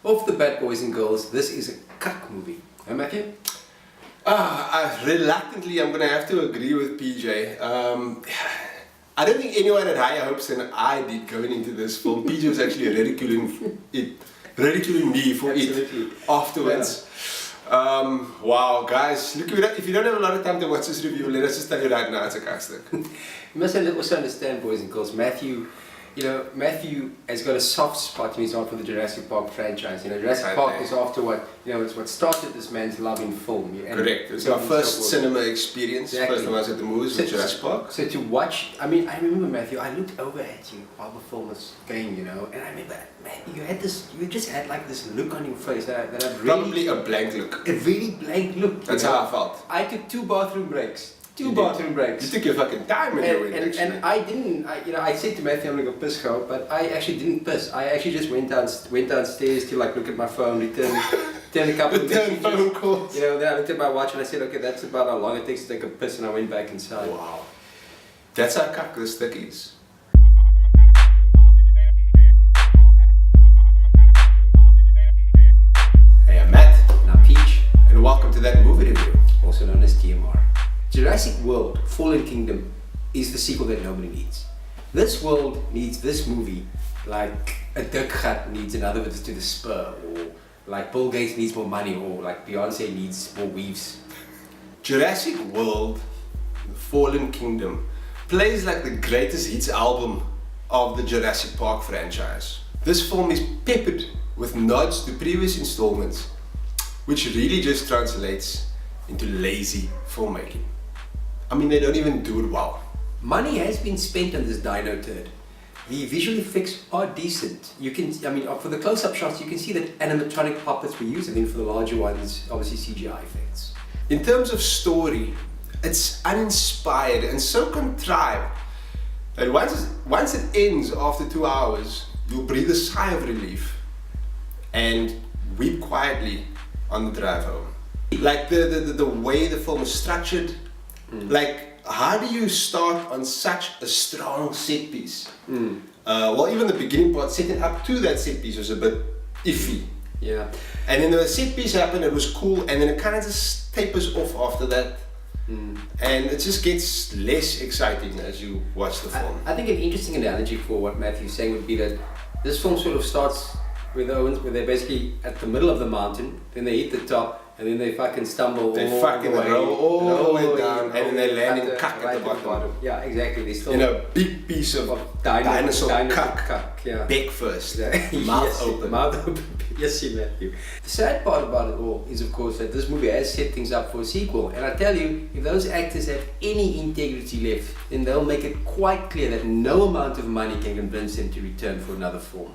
Off the bat, boys and girls, this is a cuck movie. Huh, Matthew? Reluctantly, I'm going to have to agree with PJ. I don't think anyone had higher hopes than I did going into this film. PJ was actually ridiculing me for Absolutely. it afterwards. Yeah. Wow, guys, look, if you don't have a lot of time to watch this review, let us just tell you right now, it's a cuckstick. You must also understand, boys and girls, Matthew has got a soft spot in his heart for the Jurassic Park franchise. Jurassic Park is after it's what started this man's love in film. Correct. It's our first cinema experience. Exactly. First time I was at the movies with Jurassic Park. So to watch, I remember, Matthew, I looked over at you while the film was going, and I remember, man, you just had like this look on your face that I've really... Probably a blank look. A really blank look. That's how I felt. I took 2 bathroom breaks. Two bathroom breaks. You took your fucking time when you went, actually. And I didn't, I said to Matthew, I'm going to go piss go, but I actually didn't piss. I actually just went downstairs to like look at my phone, return a couple of messages. Phone calls. Then I looked at my watch and I said, okay, that's about how long it takes to take a piss, and I went back inside. Wow. That's how cuck this stick is. Hey, I'm Matt. And I'm Peach. And welcome to that movie review. Also known as TMR. Jurassic World Fallen Kingdom is the sequel that nobody needs. This world needs this movie like a Dirk Gat needs another visit to the Spur, or like Bill Gates needs more money, or like Beyonce needs more weaves. Jurassic World Fallen Kingdom plays like the greatest hits album of the Jurassic Park franchise. This film is peppered with nods to previous installments, which really just translates into lazy filmmaking. They don't even do it well. Money has been spent on this dino turd. The visual effects are decent. You can, for the close-up shots, you can see that animatronic puppets were used, and then for the larger ones, obviously CGI effects. In terms of story, it's uninspired and so contrived that once it ends after 2 hours, you'll breathe a sigh of relief and weep quietly on the drive home. Like the way the film is structured. Like, how do you start on such a strong set piece? Even the beginning part, setting up to that set piece was a bit iffy. Yeah. And then the set piece happened, it was cool, and then it kind of just tapers off after that. And it just gets less exciting as you watch the film. I think an interesting analogy for what Matthew's saying would be that this film sort of starts with Owens, where they're basically at the middle of the mountain, then they hit the top, and then they fucking stumble roll all the way down, and then they land in cuck at the bottom. Yeah, exactly. They still a big piece of dinosaur cuck. Yeah. Beak first, Yeah. mouth open. Mouth open. Yes, Matthew. The sad part about it all is, of course, that this movie has set things up for a sequel. And I tell you, if those actors have any integrity left, then they'll make it quite clear that no amount of money can convince them to return for another film.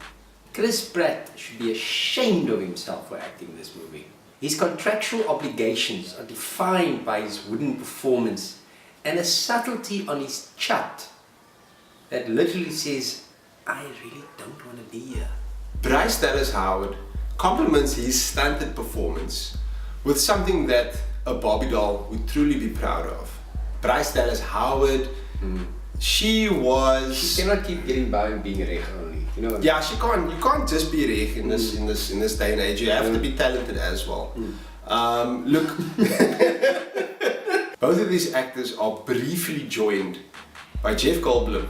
Chris Pratt should be ashamed of himself for acting in this movie. His contractual obligations are defined by his wooden performance and a subtlety on his chat that literally says, I really don't want to be here. Bryce Dallas Howard compliments his stunted performance with something that a Barbie doll would truly be proud of. Bryce Dallas Howard, she cannot keep getting by and being a reg only. Yeah, she can't. You can't just be reg in this day and age. You have to be talented as well. Look, both of these actors are briefly joined by Jeff Goldblum,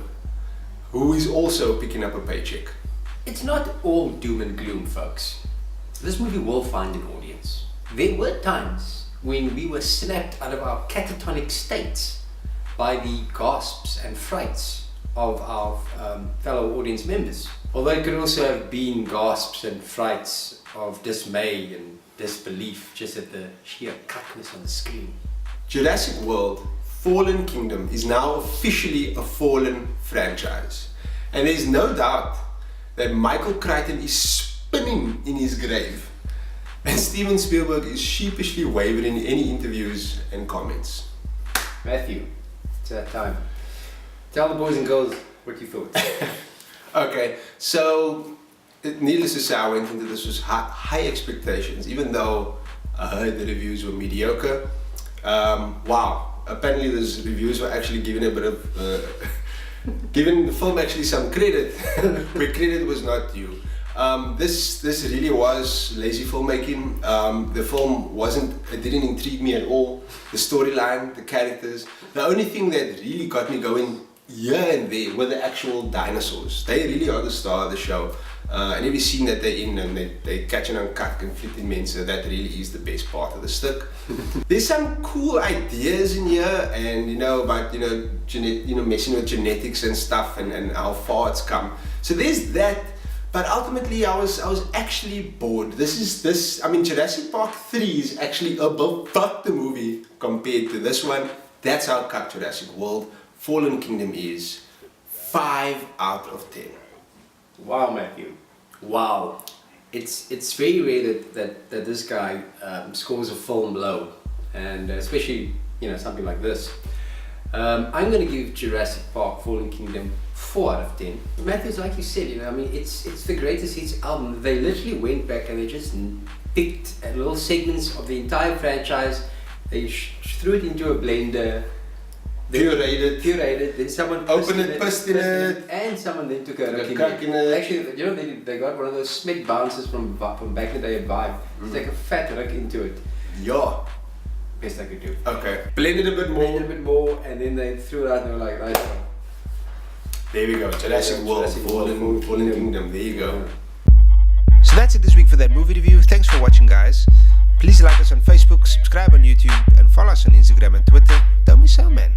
who is also picking up a paycheck. It's not all doom and gloom, folks. This movie will find an audience. There were times when we were snapped out of our catatonic states by the gasps and frights of our fellow audience members. Although it could also have been gasps and frights of dismay and disbelief just at the sheer cuckness on the screen. Jurassic World Fallen Kingdom is now officially a fallen franchise. And there's no doubt that Michael Crichton is spinning in his grave, and Steven Spielberg is sheepishly wavering in any interviews and comments. Matthew, it's that time. Tell the boys and girls what you thought. Okay, so needless to say, I went into this with high expectations, even though I heard the reviews were mediocre. Wow, apparently those reviews were actually given a bit of giving the film actually some credit where credit was not due. This really was lazy filmmaking. The film it didn't intrigue me at all. The storyline, the characters. The only thing that really got me going here and there were the actual dinosaurs. They really are the star of the show. And every scene that they're in and they catch and uncut and flip in mense, that really is the best part of the stick. There's some cool ideas in here, and about messing with genetics and stuff and how far it's come. So there's that. But ultimately, I was actually bored. Jurassic Park 3 is actually above the movie compared to this one. That's how cut Jurassic World Fallen Kingdom is. 5 out of 10. Wow, Matthew. Wow. It's very rare that this guy scores a film low, and especially something like this. I'm going to give Jurassic Park Fallen Kingdom 4 out of 10. Matthew's, like you said, it's the greatest hits album. They literally went back and they just picked little segments of the entire franchise. They threw it into a blender. Pureed, then someone opened it, pissed in it, and someone then took a crack in it. Actually, they got one of those Smith bouncers from back in the day at Vibe. Take a fat rick into it. Yeah. Best I could do. Okay. Blended a bit more, and then they threw it out and they were like, nice one. There we go. Jurassic World Fallen Kingdom. There you go. So that's it this week for that movie review. Thanks for watching, guys. Please like us on Facebook, subscribe on YouTube, and follow us on Instagram and Twitter. Don't miss out, man.